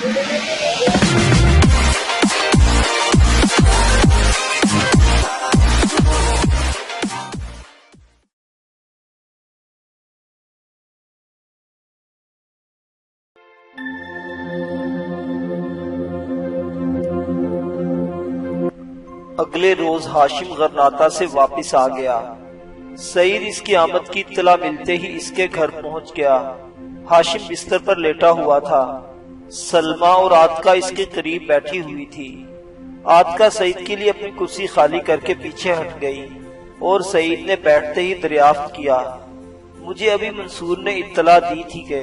اگلے روز ہاشم غرناطہ سے واپس آ گیا۔ سعید اس کی آمد کی اطلاع ملتے ہی اس کے گھر پہنچ گیا۔ ہاشم بستر پر لیٹا ہوا تھا۔ سلمہ اور عاتکہ اس کے قریب بیٹھی ہوئی تھی۔ عاتکہ سعید کے لیے اپنی کرسی خالی کر کے پیچھے ہٹ گئی اور سعید نے بیٹھتے ہی دریافت کیا، مجھے ابھی منصور نے اطلاع دی تھی کہ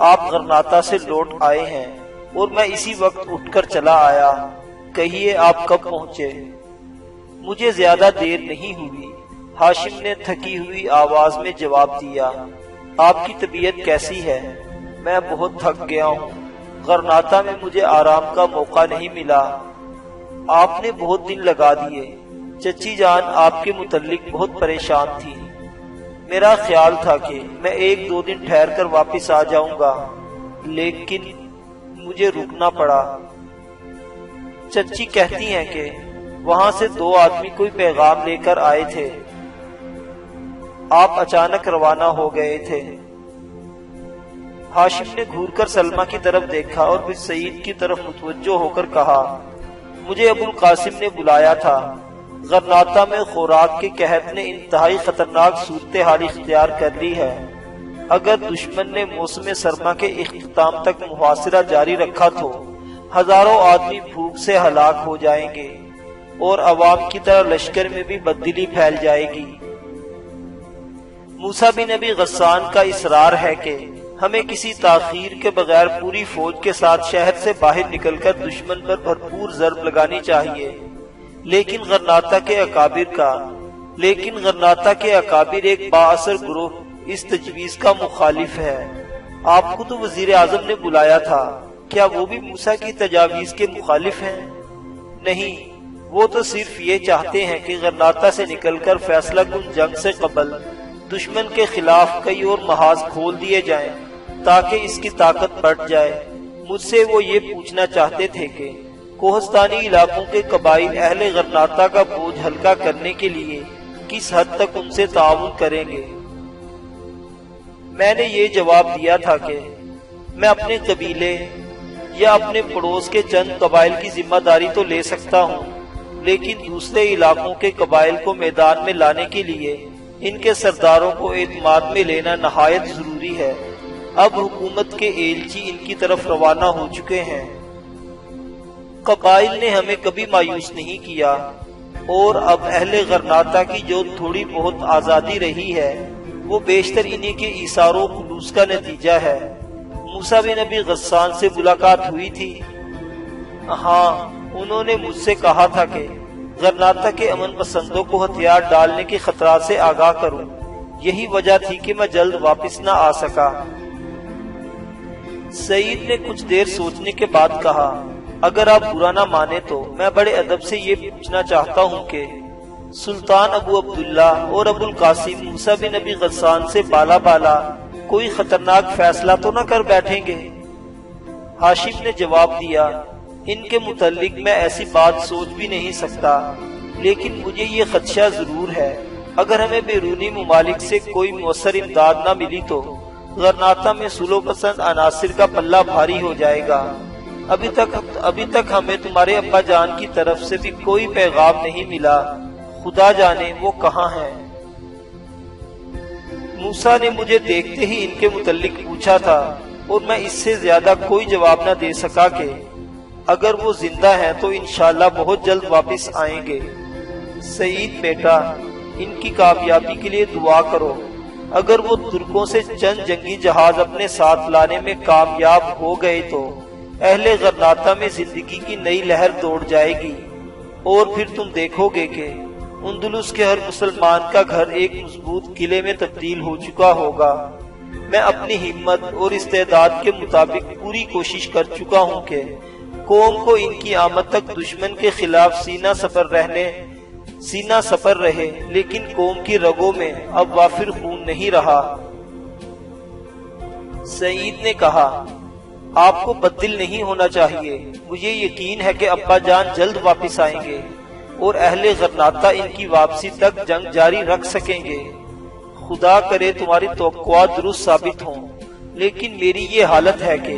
آپ غرناطہ سے لوٹ آئے ہیں اور میں اسی وقت اٹھ کر چلا آیا، کہیے آپ کب پہنچے؟ مجھے زیادہ دیر نہیں ہوئی، ہاشم نے تھکی ہوئی آواز میں جواب دیا۔ آپ کی طبیعت کیسی ہے؟ میں بہت تھک گیا ہوں، غرناطہ میں مجھے آرام کا موقع نہیں ملا۔ آپ نے بہت دن لگا دیے، چچی جان آپ کے متعلق بہت پریشان تھی۔ میرا خیال تھا کہ میں 1-2 دن ٹھہر کر واپس آ جاؤں گا، لیکن مجھے رکنا پڑا۔ چچی کہتی ہیں کہ وہاں سے 2 آدمی کوئی پیغام لے کر آئے تھے، آپ اچانک روانہ ہو گئے تھے۔ ہاشم نے گھور کر سلمہ کی طرف دیکھا اور پھر سعید کی طرف متوجہ ہو کر کہا، مجھے ابو القاسم نے بلایا تھا۔ غرناطہ میں خوراک کے قحط نے انتہائی خطرناک صورتحال اختیار کر لی ہے۔ اگر دشمن نے موسم سرما کے اختتام تک محاصرہ جاری رکھا تو ہزاروں آدمی بھوک سے ہلاک ہو جائیں گے اور عوام کی طرح لشکر میں بھی بددلی پھیل جائے گی۔ موسیٰ بن نبی غسان کا اصرار ہے کہ ہمیں کسی تاخیر کے بغیر پوری فوج کے ساتھ شہر سے باہر نکل کر دشمن پر بھرپور ضرب لگانی چاہیے، لیکن غرناطہ کے اکابر ایک بااثر گروہ اس تجویز کا مخالف ہے۔ آپ کو تو وزیر اعظم نے بلایا تھا، کیا وہ بھی موسیٰ کی تجاویز کے مخالف ہیں؟ نہیں، وہ تو صرف یہ چاہتے ہیں کہ غرناطہ سے نکل کر فیصلہ کن جنگ سے قبل دشمن کے خلاف کئی اور محاذ کھول دیے جائیں تاکہ اس کی طاقت بڑھ جائے۔ مجھ سے وہ یہ پوچھنا چاہتے تھے کہ کوہستانی علاقوں کے قبائل اہل غرناطہ کا بوجھ ہلکا کرنے کے لیے کس حد تک ان سے تعاون کریں گے۔ میں نے یہ جواب دیا تھا کہ میں اپنے قبیلے یا اپنے پڑوس کے چند قبائل کی ذمہ داری تو لے سکتا ہوں، لیکن دوسرے علاقوں کے قبائل کو میدان میں لانے کے لیے ان کے سرداروں کو اعتماد میں لینا نہایت ضروری ہے۔ اب حکومت کے ایلچی ان کی طرف روانہ ہو چکے ہیں۔ قبائل نے ہمیں کبھی مایوس نہیں کیا اور اب اہل غرناطہ کی جو تھوڑی بہت آزادی رہی ہے وہ بیشتر انہی کے ایثار و خلوص کا نتیجہ ہے۔ موسیٰ بن نبی غسان سے ملاقات ہوئی تھی؟ ہاں، انہوں نے مجھ سے کہا تھا کہ غرناطہ کے امن پسندوں کو ہتھیار ڈالنے کے خطرات سے آگاہ کروں، یہی وجہ تھی کہ میں جلد واپس نہ آ سکا۔ سعید نے کچھ دیر سوچنے کے بعد کہا، اگر آپ برا نہ مانے تو میں بڑے ادب سے یہ پوچھنا چاہتا ہوں کہ سلطان ابو عبداللہ اور ابو القاسم موسیٰ بن نبی غسان سے بالا کوئی خطرناک فیصلہ تو نہ کر بیٹھیں گے؟ ہاشم نے جواب دیا، ان کے متعلق میں ایسی بات سوچ بھی نہیں سکتا، لیکن مجھے یہ خدشہ ضرور ہے، اگر ہمیں بیرونی ممالک سے کوئی مؤثر امداد نہ ملی تو غرناطہ میں صلح پسند عناصر کا پلہ بھاری ہو جائے گا۔ ابھی تک ہمیں تمہارے ابا جان کی طرف سے بھی کوئی پیغام نہیں ملا، خدا جانے وہ کہاں ہیں۔ موسیٰ نے مجھے دیکھتے ہی ان کے متعلق پوچھا تھا اور میں اس سے زیادہ کوئی جواب نہ دے سکا کہ اگر وہ زندہ ہیں تو انشاءاللہ بہت جلد واپس آئیں گے۔ سعید بیٹا، ان کی کامیابی کے لیے دعا کرو۔ اگر وہ ترکوں سے چند جنگی جہاز اپنے ساتھ لانے میں کامیاب ہو گئے تو اہل غرناطہ میں زندگی کی نئی لہر دوڑ جائے گی اور پھر تم دیکھو گے کہ اندلس کے ہر مسلمان کا گھر ایک مضبوط قلعے میں تبدیل ہو چکا ہوگا۔ میں اپنی ہمت اور استعداد کے مطابق پوری کوشش کر چکا ہوں کہ قوم کو ان کی آمد تک دشمن کے خلاف سینہ سپر رہے، لیکن قوم کی رگوں میں اب وافر خون نہیں رہا۔ سعید نے کہا، آپ کو بددل نہیں ہونا چاہیے، مجھے یقین ہے کہ ابا جان جلد واپس آئیں گے اور اہل غرناطہ ان کی واپسی تک جنگ جاری رکھ سکیں گے۔ خدا کرے تمہاری توقعات درست ثابت ہوں، لیکن میری یہ حالت ہے کہ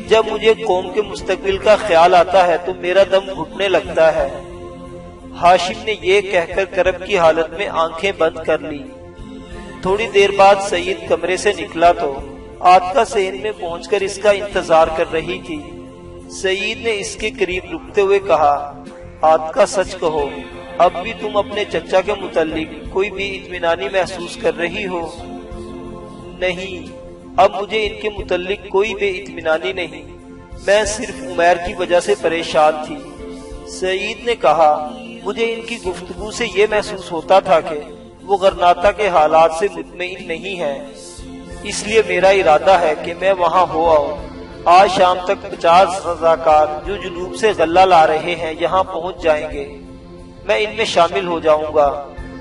جب مجھے قوم کے مستقبل کا خیال آتا ہے تو میرا دم گھٹنے لگتا ہے۔ ہاشم نے یہ کہہ کر کرب کی حالت میں آنکھیں بند کر لی۔ تھوڑی دیر بعد سعید کمرے سے نکلا تو عاتکہ صحن میں پہنچ کر اس کا انتظار کر رہی تھی۔ سعید نے اس کے قریب رکتے ہوئے کہا، عاتکہ سچ کہو، اب بھی تم اپنے چچا کے متعلق کوئی بھی اطمینانی محسوس کر رہی ہو؟ نہیں، اب مجھے ان کے متعلق کوئی بے اطمینانی نہیں، میں صرف عمیر کی وجہ سے پریشان تھی۔ سعید نے کہا، مجھے ان کی گفتگو سے یہ محسوس ہوتا تھا کہ وہ غرناطہ کے حالات سے مطمئن نہیں ہے، اس لیے میرا ارادہ ہے کہ میں وہاں ہو آؤں۔ آج شام تک 50 رضاکار جو جنوب سے غلہ لا رہے ہیں یہاں پہنچ جائیں گے، میں ان میں شامل ہو جاؤں گا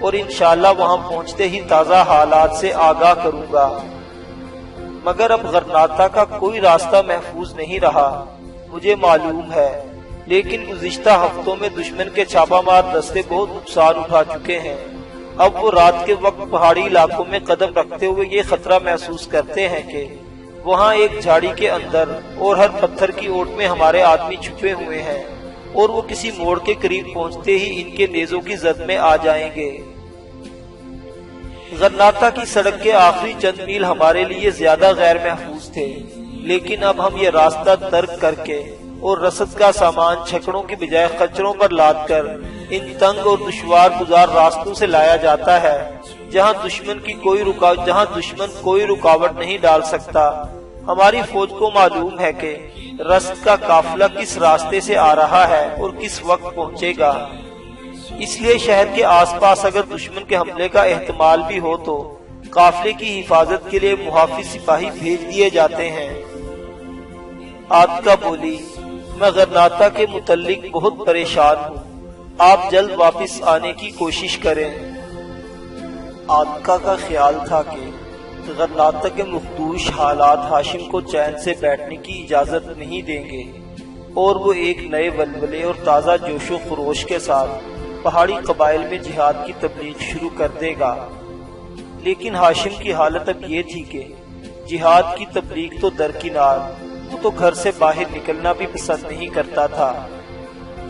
اور انشاءاللہ وہاں پہنچتے ہی تازہ حالات سے آگاہ کروں گا۔ مگر اب غرناطہ کا کوئی راستہ محفوظ نہیں رہا، مجھے معلوم ہے، لیکن گزشتہ ہفتوں میں دشمن کے چھاپہ مار دستے بہت نقصان اٹھا چکے ہیں۔ اب وہ رات کے وقت پہاڑی علاقوں میں قدم رکھتے ہوئے یہ خطرہ محسوس کرتے ہیں کہ وہاں ایک جھاڑی کے اندر اور ہر پتھر کی اوٹ میں ہمارے آدمی چھپے ہوئے ہیں اور وہ کسی موڑ کے قریب پہنچتے ہی ان کے نیزوں کی زد میں آ جائیں گے۔ غرناطہ کی سڑک کے آخری چند میل ہمارے لیے زیادہ غیر محفوظ تھے، لیکن اب ہم یہ راستہ ترک کر کے اور رسد کا سامان چھکڑوں کی بجائے خچروں پر لاد کر ان تنگ اور دشوار گزار راستوں سے لایا جاتا ہے جہاں دشمن کوئی رکاوٹ نہیں ڈال سکتا۔ ہماری فوج کو معلوم ہے کہ رسد کا قافلہ کس راستے سے آ رہا ہے اور کس وقت پہنچے گا، اس لیے شہر کے آس پاس اگر دشمن کے حملے کا احتمال بھی ہو تو قافلے کی حفاظت کے لیے محافظ سپاہی بھیج دیے جاتے ہیں۔ عاتکہ بولی، میں غرناطہ کے متعلق بہت پریشان ہوں، آپ جلد واپس آنے کی کوشش کریں۔ عاتکہ کا خیال تھا کہ غرناطہ کے مخدوش حالات ہاشم کو چین سے بیٹھنے کی اجازت نہیں دیں گے اور وہ ایک نئے ولولے اور تازہ جوش و خروش کے ساتھ پہاڑی قبائل میں جہاد کی تبلیغ شروع کر دے گا۔ لیکن ہاشم کی حالت اب یہ تھی کہ جہاد کی تبلیغ تو درکنار، وہ تو گھر سے باہر نکلنا بھی پسند نہیں کرتا تھا۔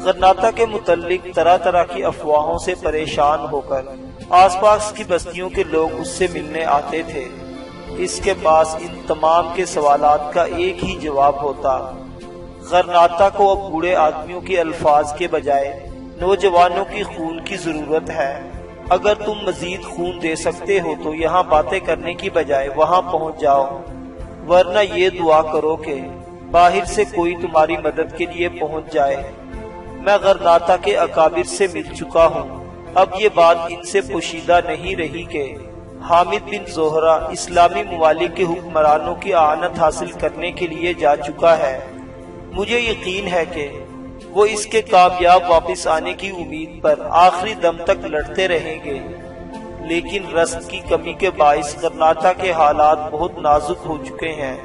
غرناطہ کے متعلق طرح طرح کی افواہوں سے پریشان ہو کر آس پاس کی بستیوں کے لوگ اس سے ملنے آتے تھے۔ اس کے پاس ان تمام کے سوالات کا ایک ہی جواب ہوتا، غرناطہ کو اب بوڑھے آدمیوں کے الفاظ کے بجائے نوجوانوں کی خون کی ضرورت ہے۔ اگر تم مزید خون دے سکتے ہو تو یہاں باتیں کرنے کی بجائے وہاں پہنچ جاؤ، ورنہ یہ دعا کرو کہ باہر سے کوئی تمہاری مدد کے لیے پہنچ جائے۔ میں غرناطہ کے اکابر سے مل چکا ہوں، اب یہ بات ان سے پوشیدہ نہیں رہی کہ حامد بن زہرہ اسلامی ممالک کے حکمرانوں کی اعانت حاصل کرنے کے لیے جا چکا ہے۔ مجھے یقین ہے کہ وہ اس کے کامیاب واپس آنے کی امید پر آخری دم تک لڑتے رہیں گے، لیکن رسد کی کمی کے باعث غرناطہ کے حالات بہت نازک ہو چکے ہیں۔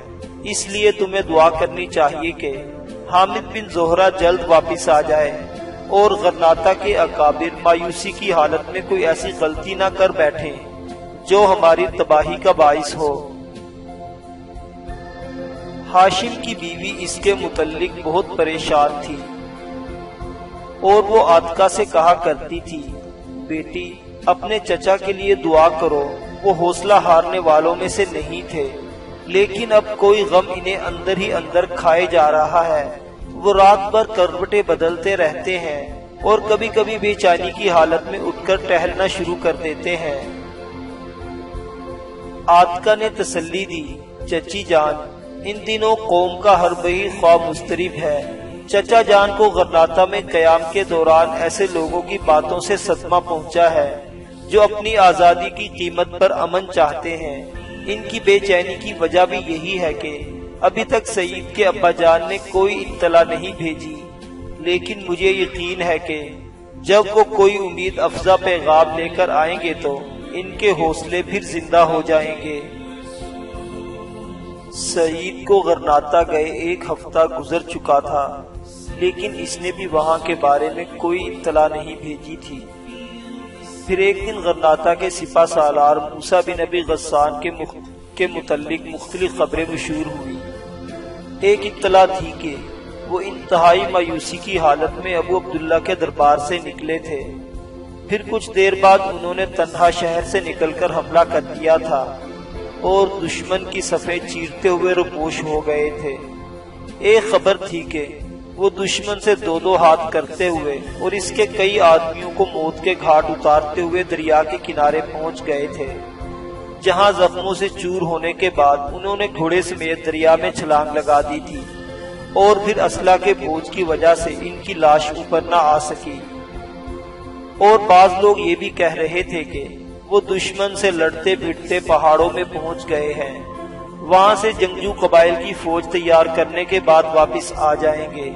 اس لیے تمہیں دعا کرنی چاہیے کہ حامد بن زہرہ جلد واپس آ جائے اور غرناطہ کے اکابر مایوسی کی حالت میں کوئی ایسی غلطی نہ کر بیٹھیں جو ہماری تباہی کا باعث ہو۔ ہاشم کی بیوی اس کے متعلق بہت پریشان تھی اور وہ عاتکہ سے کہا کرتی تھی، بیٹی اپنے چچا کے لیے دعا کرو، وہ حوصلہ ہارنے والوں میں سے نہیں تھے، لیکن اب کوئی غم انہیں اندر ہی اندر کھائے جا رہا ہے۔ وہ رات بھر کروٹیں بدلتے رہتے ہیں اور کبھی کبھی بے چینی کی حالت میں اٹھ کر ٹہلنا شروع کر دیتے ہیں۔ عاتکہ نے تسلی دی، چچی جان، ان دنوں قوم کا ہر بہی خواہ مضطرب ہے۔ چچا جان کو غرناطہ میں قیام کے دوران ایسے لوگوں کی باتوں سے صدمہ پہنچا ہے جو اپنی آزادی کی قیمت پر امن چاہتے ہیں۔ ان کی بے چینی کی وجہ بھی یہی ہے کہ ابھی تک سعید کے ابا جان نے کوئی اطلاع نہیں بھیجی، لیکن مجھے یقین ہے کہ جب وہ کوئی امید افزا پیغام لے کر آئیں گے تو ان کے حوصلے پھر زندہ ہو جائیں گے۔ سعید کو غرناطہ گئے 1 ہفتہ گزر چکا تھا، لیکن اس نے بھی وہاں کے بارے میں کوئی اطلاع نہیں بھیجی تھی۔ پھر ایک دن غرناطہ کے سپہ سالار موسیٰ بن ابی غسان کے متعلق مختلف خبریں مشہور ہوئی۔ ایک اطلاع تھی کہ وہ انتہائی مایوسی کی حالت میں ابو عبداللہ کے دربار سے نکلے تھے۔ پھر کچھ دیر بعد انہوں نے تنہا شہر سے نکل کر حملہ کر دیا تھا اور دشمن کی صفیں چیرتے ہوئے روپوش ہو گئے تھے۔ ایک خبر تھی کہ وہ دشمن سے 2 ہاتھ کرتے ہوئے اور اس کے کئی آدمیوں کو موت کے گھاٹ اتارتے ہوئے دریا کے کنارے پہنچ گئے تھے، جہاں زخموں سے چور ہونے کے بعد انہوں نے گھوڑے سمیت دریا میں چھلانگ لگا دی تھی اور پھر اسلحہ کے بوجھ کی وجہ سے ان کی لاش اوپر نہ آ سکی۔ اور بعض لوگ یہ بھی کہہ رہے تھے کہ وہ دشمن سے لڑتے بھیڑتے پہاڑوں میں پہنچ گئے ہیں، وہاں سے جنگجو قبائل کی فوج تیار کرنے کے بعد واپس آ جائیں گے۔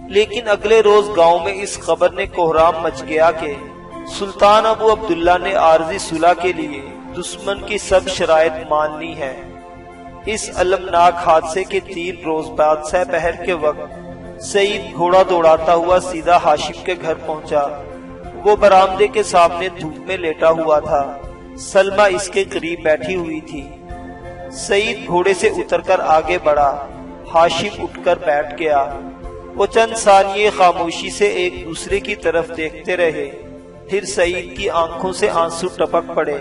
لیکن اگلے روز گاؤں میں اس خبر نے کوہرام مچ گیا کہ سلطان ابو عبداللہ نے عارضی صلح کے لیے دشمن کی سب شرائط مان لی ہیں۔ اس المناک حادثے کے 3 روز بعد سہ پہر کے وقت سعید گھوڑا دوڑاتا ہوا سیدھا ہاشم کے گھر پہنچا۔ وہ برآمدے کے سامنے دھوپ میں لیٹا ہوا تھا، سلمہ اس کے قریب بیٹھی ہوئی تھی۔ سعید گھوڑے سے اتر کر آگے بڑھا، ہاشم اٹھ کر بیٹھ گیا۔ وہ چند ثانیے خاموشی سے ایک دوسرے کی طرف دیکھتے رہے، پھر سعید کی آنکھوں سے آنسو ٹپک پڑے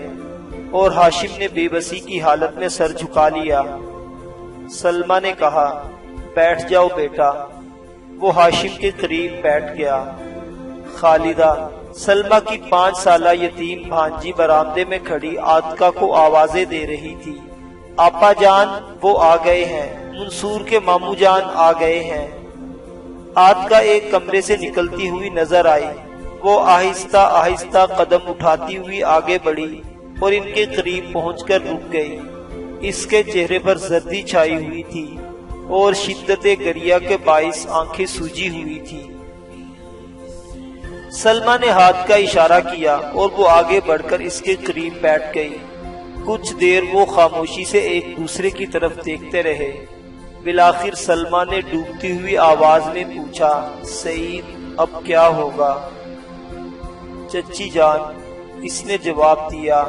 اور ہاشم نے بے بسی کی حالت میں سر جھکا لیا۔ سلمہ نے کہا، بیٹھ جاؤ بیٹا۔ وہ ہاشم کے قریب بیٹھ گیا۔ خالدہ، سلمہ کی 5 سالہ یتیم بھانجی برآمدے میں کھڑی عاتقہ کو آوازیں دے رہی تھی، آپا جان وہ آ گئے ہیں، منصور کے ماموں جان آ گئے ہیں۔ عاتقہ ایک کمرے سے نکلتی ہوئی نظر آئی۔ وہ آہستہ آہستہ قدم اٹھاتی ہوئی آگے بڑھی اور ان کے قریب پہنچ کر رک گئی۔ اس کے چہرے پر زردی چھائی ہوئی تھی اور شدت گریہ کے باعث آنکھیں سوجی ہوئی تھی۔ سلمہ نے ہاتھ کا اشارہ کیا اور وہ آگے بڑھ کر اس کے قریب بیٹھ گئی۔ کچھ دیر وہ خاموشی سے ایک دوسرے کی طرف دیکھتے رہے۔ بالآخر سلمہ نے ڈوبتی ہوئی آواز میں پوچھا، سعید اب کیا ہوگا؟ چچی جان، اس نے جواب دیا،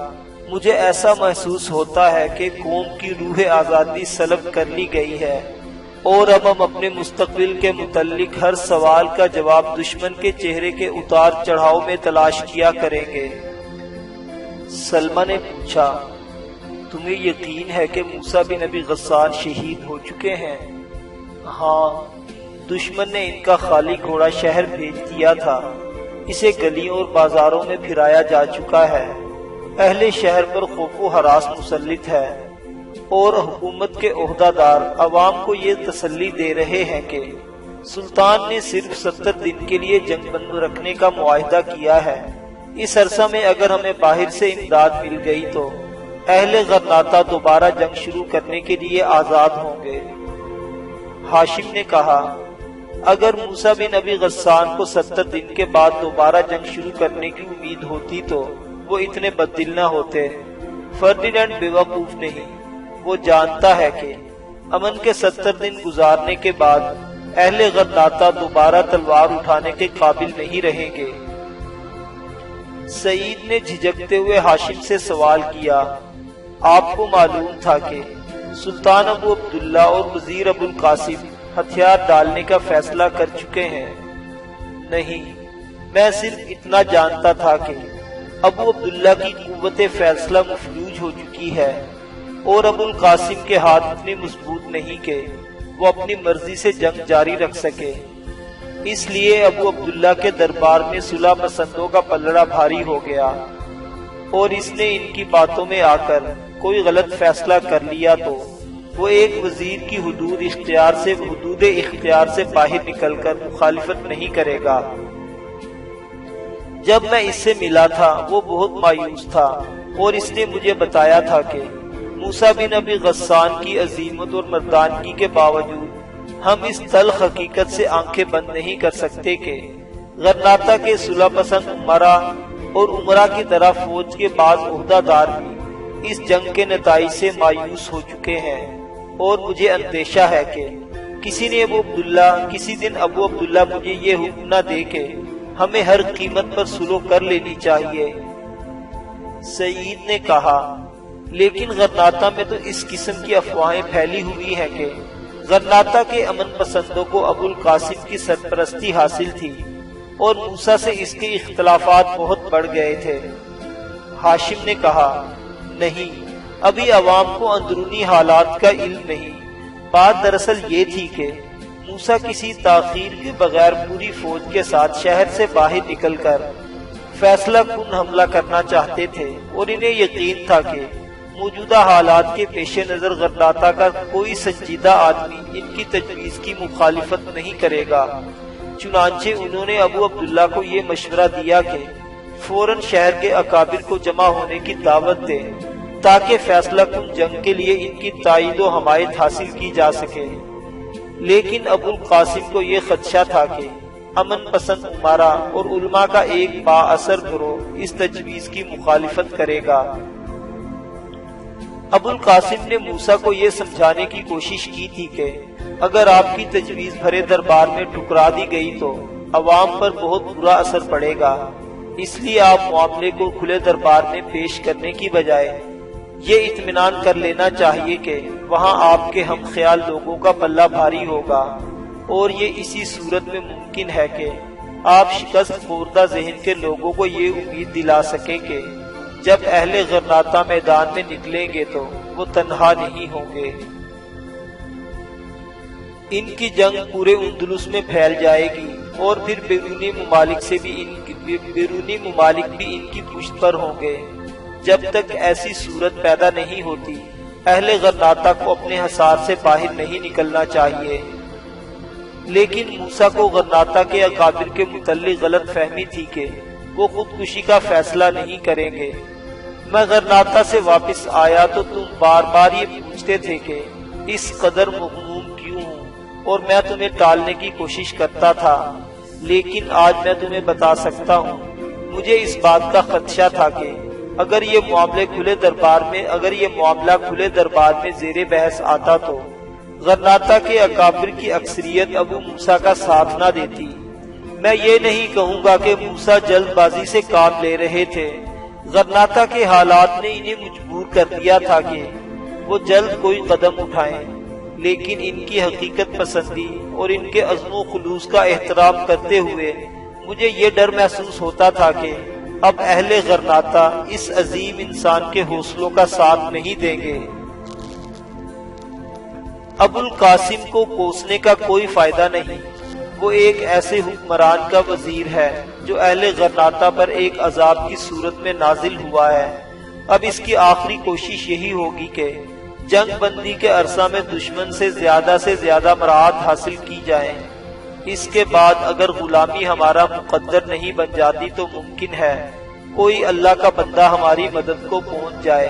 مجھے ایسا محسوس ہوتا ہے کہ قوم کی روح آزادی سلب کر لی گئی ہے اور اب ہم اپنے مستقبل کے متعلق ہر سوال کا جواب دشمن کے چہرے کے اتار چڑھاؤ میں تلاش کیا کریں گے۔ سلمہ نے پوچھا، تمہیں یقین ہے کہ موسیٰ بن ابی غسان شہید ہو چکے ہیں؟ ہاں، دشمن نے ان کا خالی گھوڑا شہر بھیج دیا تھا، اسے گلیوں اور بازاروں میں پھرایا جا چکا ہے۔ اہل شہر پر خوف و ہراس مسلط ہے اور حکومت کے عہدیدار عوام کو یہ تسلی دے رہے ہیں کہ سلطان نے صرف 70 دن کے لیے جنگ بند رکھنے کا معاہدہ کیا ہے۔ اس عرصہ میں اگر ہمیں باہر سے امداد مل گئی تو اہل غرناطہ دوبارہ جنگ شروع کرنے کے لیے آزاد ہوں گے۔ ہاشم نے کہا، اگر موسیٰ بن ابی غسان کو 70 دن کے بعد دوبارہ جنگ شروع کرنے کی امید ہوتی تو وہ اتنے بددل نہ ہوتے۔ فرڈینینڈ بیوقوف نہیں، وہ جانتا ہے کہ امن کے 70 دن گزارنے کے بعد اہل غرناطہ دوبارہ تلوار اٹھانے کے قابل نہیں رہیں گے۔ سعید نے جھجکتے ہوئے ہاشم سے سوال کیا، آپ کو معلوم تھا کہ سلطان ابو عبداللہ اور وزیر ابو القاسم ہتھیار ڈالنے کا فیصلہ کر چکے ہیں؟ نہیں، میں صرف اتنا جانتا تھا کہ ابو عبداللہ کی قوت فیصلہ مفلوج ہو چکی ہے اور ابو القاسم کے ہاتھ اتنے مضبوط نہیں کہ وہ اپنی مرضی سے جنگ جاری رکھ سکے۔ اس لیے ابو عبداللہ کے دربار میں صلح پسندوں کا پلڑا بھاری ہو گیا اور اس نے ان کی باتوں میں آ کر کوئی غلط فیصلہ کر لیا تو وہ ایک وزیر کی حدود اختیار سے باہر نکل کر مخالفت نہیں کرے گا۔ جب میں اس سے ملا تھا وہ بہت مایوس تھا اور اس نے مجھے بتایا تھا کہ موسیٰ بن ابی غسان کی عظیمت اور مردانگی کے باوجود ہم اس تلخ حقیقت سے آنکھیں بند نہیں کر سکتے کہ غرناطہ کے صلح پسند امراء اور امراء کی طرح فوج کے بعض عہدیدار بھی اس جنگ کے نتائج سے مایوس ہو چکے ہیں اور مجھے اندیشہ ہے کہ کسی دن ابو عبداللہ مجھے یہ حکم نہ دے کہ ہمیں ہر قیمت پر صلح کر لینی چاہیے۔ سعید نے کہا، لیکن غرناطہ میں تو اس قسم کی افواہیں پھیلی ہوئی ہیں کہ غرناطہ کے امن پسندوں کو ابو القاسم کی سرپرستی حاصل تھی اور موسیٰ سے اس کے اختلافات بہت بڑھ گئے تھے۔ ہاشم نے کہا، نہیں، ابھی عوام کو اندرونی حالات کا علم نہیں۔ بات دراصل یہ تھی کہ موسیٰ کسی تاخیر کے بغیر پوری فوج کے ساتھ شہر سے باہر نکل کر فیصلہ کن حملہ کرنا چاہتے تھے اور انہیں یقین تھا کہ موجودہ حالات کے پیش نظر غرناطہ کا کوئی سنجیدہ آدمی ان کی تجویز کی مخالفت نہیں کرے گا۔ چنانچہ انہوں نے ابو عبداللہ کو یہ مشورہ دیا کہ فوراً شہر کے اکابر کو جمع ہونے کی دعوت دے تاکہ فیصلہ کن جنگ کے لیے ان کی تائید و حمایت حاصل کی جا سکے۔ لیکن ابو القاسم کو یہ خدشہ تھا کہ امن پسند امارا اور علماء کا ایک با اثر گروہ اس تجویز کی مخالفت کرے گا۔ ابو القاسم نے موسیٰ کو یہ سمجھانے کی کوشش کی تھی کہ اگر آپ کی تجویز بھرے دربار میں ٹھکرا دی گئی تو عوام پر بہت برا اثر پڑے گا، اس لیے آپ معاملے کو کھلے دربار میں پیش کرنے کی بجائے یہ اطمینان کر لینا چاہیے کہ وہاں آپ کے ہم خیال لوگوں کا پلہ بھاری ہوگا، اور یہ اسی صورت میں ممکن ہے کہ آپ شکست خوردہ ذہن کے لوگوں کو یہ امید دلا سکیں کہ جب اہل غرناطہ میدان میں نکلیں گے تو وہ تنہا نہیں ہوں گے۔ ان کی جنگ پورے اندلس میں پھیل جائے گی اور پھر بیرونی ممالک بھی ان کی پشت پر ہوں گے۔ جب تک ایسی صورت پیدا نہیں ہوتی اہل غرناطہ کو اپنے حصار سے باہر نہیں نکلنا چاہیے۔ لیکن موسیٰ کو غرناطہ کے اکابر کے متعلق غلط فہمی تھی کہ وہ خودکشی کا فیصلہ نہیں کریں گے۔ میں غرناطہ سے واپس آیا تو تم بار بار یہ پوچھتے تھے کہ اس قدر مغموم کیوں ہوں، اور میں تمہیں ٹالنے کی کوشش کرتا تھا، لیکن آج میں تمہیں بتا سکتا ہوں مجھے اس بات کا خدشہ تھا کہ اگر یہ معاملہ کھلے دربار میں زیر بحث آتا تو غرناطہ کے اکابر کی اکثریت ابو موسیٰ کا ساتھ نہ دیتی۔ میں یہ نہیں کہوں گا کہ موسیٰ جلد بازی سے کام لے رہے تھے، غرناطہ کے حالات نے انہیں مجبور کر دیا تھا کہ وہ جلد کوئی قدم اٹھائیں، لیکن ان کی حقیقت پسندی اور ان کے عزم و خلوص کا احترام کرتے ہوئے مجھے یہ ڈر محسوس ہوتا تھا کہ اب اہل غرناطہ اس عظیم انسان کے حوصلوں کا ساتھ نہیں دیں گے۔ ابو القاسم کو کوسنے کا کوئی فائدہ نہیں، وہ ایک ایسے حکمران کا وزیر ہے جو اہل غرناطہ پر ایک عذاب کی صورت میں نازل ہوا ہے۔ اب اس کی آخری کوشش یہی ہوگی کہ جنگ بندی کے عرصہ میں دشمن سے زیادہ مراعات حاصل کی جائے۔ اس کے بعد اگر غلامی ہمارا مقدر نہیں بن جاتی تو ممکن ہے کوئی اللہ کا بندہ ہماری مدد کو پہنچ جائے،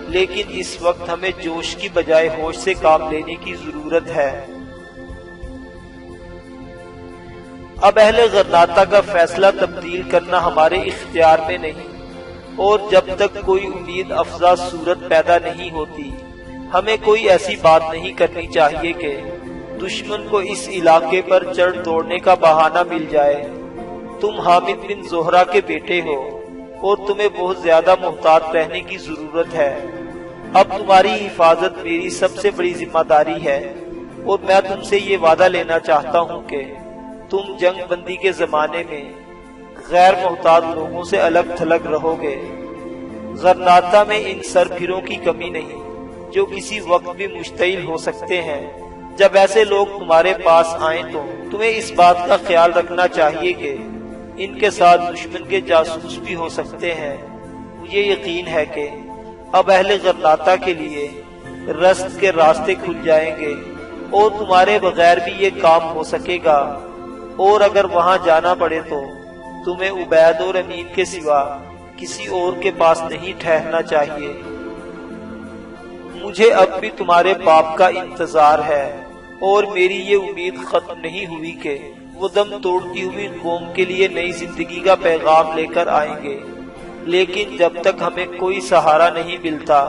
لیکن اس وقت ہمیں جوش کی بجائے ہوش سے کام لینے کی ضرورت ہے۔ اب اہل غرناطہ کا فیصلہ تبدیل کرنا ہمارے اختیار میں نہیں، اور جب تک کوئی امید افزا صورت پیدا نہیں ہوتی ہمیں کوئی ایسی بات نہیں کرنی چاہیے کہ دشمن کو اس علاقے پر چڑھ توڑنے کا بہانہ مل جائے۔ تم حامد بن زہرہ کے بیٹے ہو اور تمہیں بہت زیادہ محتاط رہنے کی ضرورت ہے۔ اب تمہاری حفاظت میری سب سے بڑی ذمہ داری ہے، اور میں تم سے یہ وعدہ لینا چاہتا ہوں کہ تم جنگ بندی کے زمانے میں غیر محتاط لوگوں سے الگ تھلگ رہو گے۔ غرناطہ میں ان سرپھروں کی کمی نہیں جو کسی وقت بھی مشتعل ہو سکتے ہیں۔ جب ایسے لوگ تمہارے پاس آئیں تو تمہیں اس بات کا خیال رکھنا چاہیے کہ ان کے ساتھ دشمن کے جاسوس بھی ہو سکتے ہیں۔ مجھے یقین ہے کہ اب اہل غرناطہ کے لیے رزق کے راستے کھل جائیں گے اور تمہارے بغیر بھی یہ کام ہو سکے گا، اور اگر وہاں جانا پڑے تو تمہیں عبید اور امین کے سوا کسی اور کے پاس نہیں ٹھہرنا چاہیے۔ مجھے اب بھی تمہارے باپ کا انتظار ہے، اور میری یہ امید ختم نہیں ہوئی کہ وہ دم توڑتی ہوئی قوم کے لیے نئی زندگی کا پیغام لے کر آئیں گے۔ لیکن جب تک ہمیں کوئی سہارا نہیں ملتا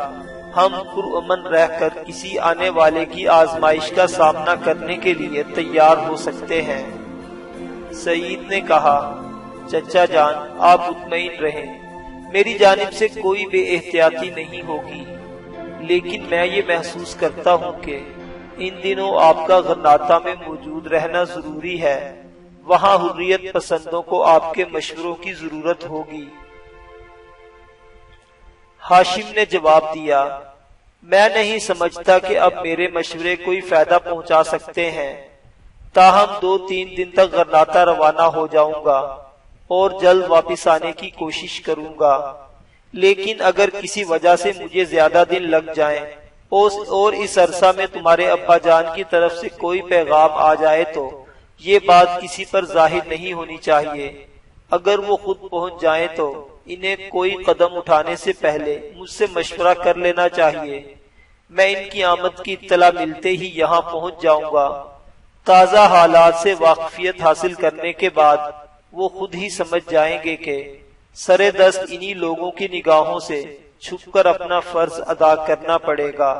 ہم پرامن رہ کر کسی آنے والے کی آزمائش کا سامنا کرنے کے لیے تیار ہو سکتے ہیں۔ سعید نے کہا، چچا جان آپ مطمئن رہیں، میری جانب سے کوئی بے احتیاطی نہیں ہوگی، لیکن میں یہ محسوس کرتا ہوں کہ ان دنوں آپ کا غرناطہ میں موجود رہنا ضروری ہے، وہاں حریت پسندوں کو آپ کے مشوروں کی ضرورت ہوگی۔ ہاشم نے جواب دیا، میں نہیں سمجھتا کہ اب میرے مشورے کوئی فائدہ پہنچا سکتے ہیں، تاہم 2-3 دن تک غرناطہ روانہ ہو جاؤں گا اور جلد واپس آنے کی کوشش کروں گا، لیکن اگر کسی وجہ سے مجھے زیادہ دن لگ جائیں اور اس عرصہ میں تمہارے ابا جان کی طرف سے کوئی پیغام آ جائے تو یہ بات کسی پر ظاہر نہیں ہونی چاہیے۔ اگر وہ خود پہنچ جائیں تو انہیں کوئی قدم اٹھانے سے پہلے مجھ سے مشورہ کر لینا چاہیے۔ میں ان کی آمد کی اطلاع ملتے ہی یہاں پہنچ جاؤں گا۔ تازہ حالات سے واقفیت حاصل کرنے کے بعد وہ خود ہی سمجھ جائیں گے کہ سرے دست انہی لوگوں کی نگاہوں سے چھپ کر اپنا فرض ادا کرنا پڑے گا۔